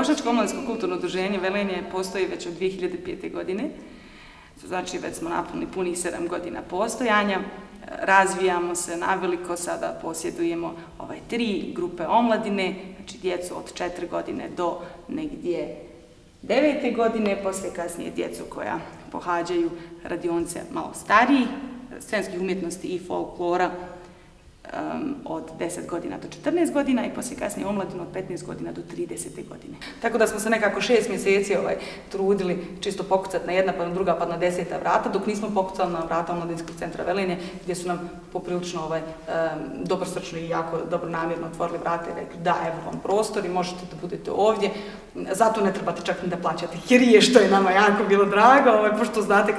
Bošnjačko omladinsko kulturno udruženje Velenje postoji već od 2005. godine. Znači već smo napunili punih 7 godina postojanja. Razvijamo se naveliko, sada posjedujemo 3 grupe omladine, znači djecu od 4 godine do negdje 9. godine, poslije kasnije djecu koja pohađaju radionice malo stariji, scenskih umjetnosti i folklora od 10 godina do 14 godina i poslije kasnije omladinu od 15 godina do 30. godine. Tako da smo se nekako 6 mjeseci trudili čisto pokucati na jedna pa na druga pa na 10. vrata, dok nismo pokucali na vrata Omladinskog centra Velenje, gdje su nam poprilično dobrosrčno i jako dobronamjerno otvorili vrata i rekli da, evo vam prostor i možete da budete ovdje. Zato ne trebate čak ni da plaćate kirije, što je nama jako bilo drago, pošto znate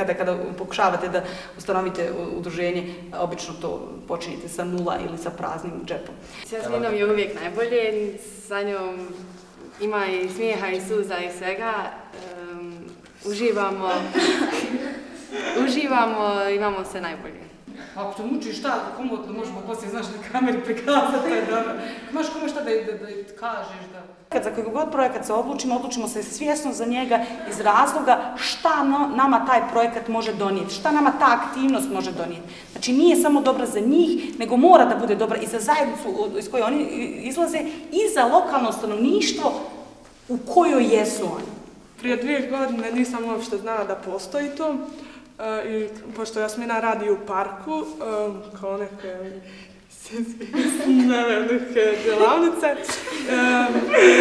kada pokušavate da ustanovite udruženje, obično to počinjete sa 0 ili sa praznim džepom. S Jasminom je uvijek najbolje, sa njom ima i smijeha i suza i svega. Uživamo, imamo se najbolje. Ako te muči šta, komotno možemo poslije, znaš, na kameri prikazati, to je dobro. Imaš kome šta da kažeš, da... Kad za koji god projekat se odlučimo se svjesno za njega iz razloga šta nama taj projekat može donijeti, šta nama ta aktivnost može donijeti. Znači nije samo dobra za njih, nego mora da bude dobra i za zajednicu iz koje oni izlaze i za lokalno stanovništvo u kojoj jesu oni. Prije 2 godine nisam uopšte znala da postoji to. I pošto Jasmina radi u parku, kao neke djelavnice,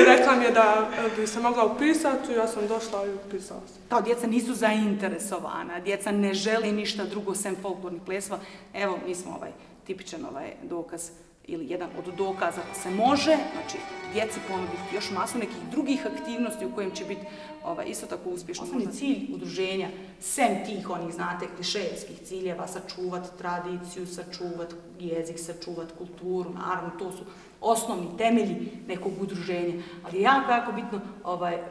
rekla mi je da bi se mogla upisati, ja sam došla i upisala se. Kao djeca nisu zainteresovana, djeca ne želi ništa drugo sem folklornih plesova. Evo, mi smo tipičan dokaz ili jedan od dokaza da se može, znači djeci ponuditi još masu nekih drugih aktivnosti u kojem će biti isto tako uspješno. Osnovni cilj udruženja, sem tih onih, znate, klišejevskih ciljeva, sačuvati tradiciju, sačuvati jezik, sačuvati kulturu, naravno to su osnovni temelji nekog udruženja, ali je jako, jako bitno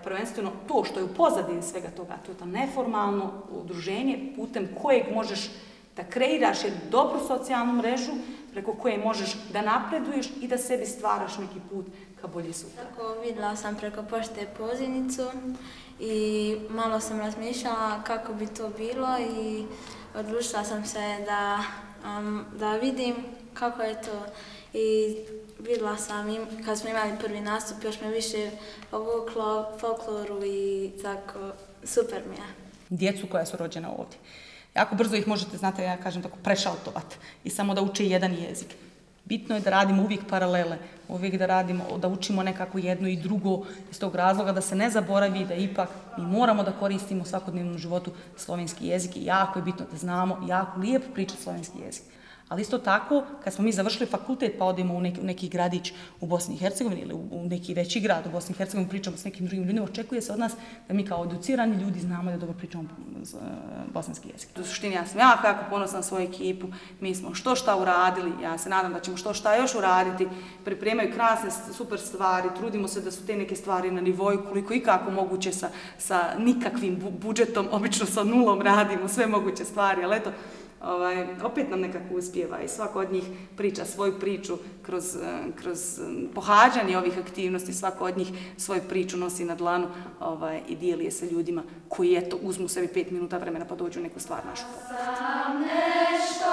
prvenstveno to što je u pozadini svega toga, to je to neformalno udruženje putem kojeg možeš da kreiraš jednu dobru socijalnu mrežu preko koje možeš da napreduješ i da sebi stvaraš neki put ka bolje sutra. Tako vidjela sam preko pošte pozivnicu i malo sam razmišljala kako bi to bilo i odlučila sam se da vidim kako je to i vidjela sam kad smo imali prvi nastup još me više povuklo folkloru i tako super mi je. Djecu koja su rođena ovdje. Jako brzo ih možete, znate, ja kažem tako, prešaltovati i samo da uče jedan jezik. Bitno je da radimo uvijek paralele, uvijek da učimo nekako jedno i drugo iz tog razloga da se ne zaboravi da ipak mi moramo da koristimo u svakodnevnom životu slovenski jezik i jako je bitno da znamo jako lijepo pričati slovenski jezik. Ali isto tako, kad smo mi završili fakultet pa odemo u neki gradić u Bosni i Hercegovini ili u neki veći grad u Bosni i Hercegovini, pričamo s nekim drugim ljudima, očekuje se od nas da mi kao educirani ljudi znamo da dobro pričamo bosanski jezik. U suštini ja sam jako ponosna na svoju ekipu, mi smo što šta uradili, ja se nadam da ćemo što šta još uraditi, pripremaju krasne, super stvari, trudimo se da su te neke stvari na nivoju koliko i kako moguće sa nikakvim budžetom, obično sa 0 radimo sve moguće stvari, ali eto, opet nam nekako uspijeva i svako od njih priča svoju priču kroz pohađanje ovih aktivnosti, svako od njih svoju priču nosi na dlanu i dijeli je sa ljudima koji eto uzmu sebi 5 minuta vremena pa dođu u neku stvar našu. Sam nešto